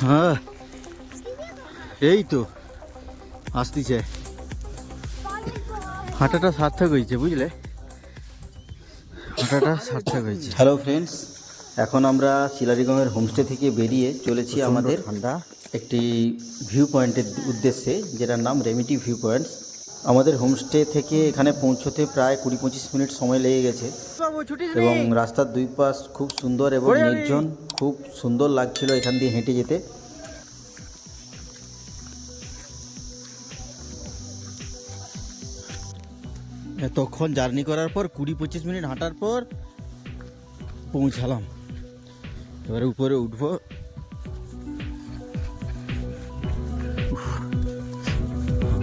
হ্যাঁ এই তো আসতেছে, হাঁটাটা সার্থক হয়েছে বুঝলে, হাঁটাটা সার্থক হয়েছে। হ্যালো ফ্রেন্ডস, এখন আমরা শিলারিগমের হোমস্টে থেকে বেরিয়ে চলেছি আমাদের ঠান্ডা একটি ভিউ পয়েন্টের উদ্দেশ্যে, যেটার নাম রেমিটি ভিউ পয়েন্ট। আমাদের হোমস্টে থেকে এখানে পৌঁছতে প্রায় 20-25 মিনিট সময় লেগে গেছে এবং রাস্তার দুই পাশ খুব সুন্দর এবং নির্জন, খুব সুন্দর লাগছিল এখান দিয়ে হেঁটে যেতে। এতক্ষণ জার্নি করার পর 20-25 মিনিট হাঁটার পর পৌঁছালাম, এবারে উপরে উঠবো।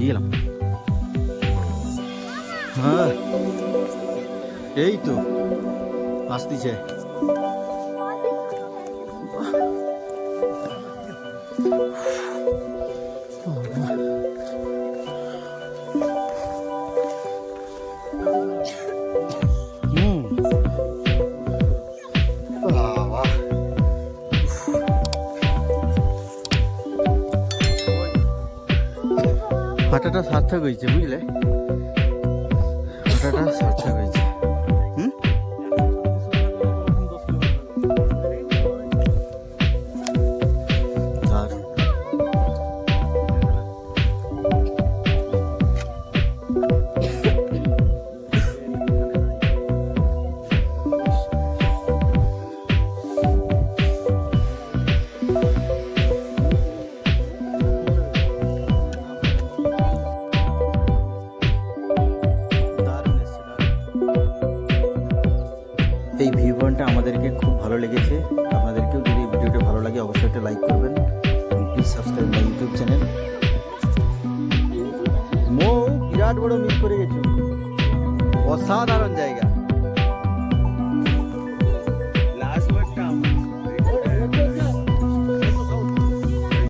গেলাম, হ্যাঁ এই তো আসতেছে। হাঁটাটা সার্থক হয়েছে বুঝলে, হাঁটাটা সার্থক হয়েছে। এই ভিউ পয়েন্টটা আমাদেরকে খুব ভালো লেগেছে। আপনাদেরকেও যদি ভিডিওটা ভালো লাগে অবশ্যই একটা লাইক করবেন, please subscribe my YouTube channel. বিরাট বড় মিস করে গেছি, অসাধারণ জায়গা।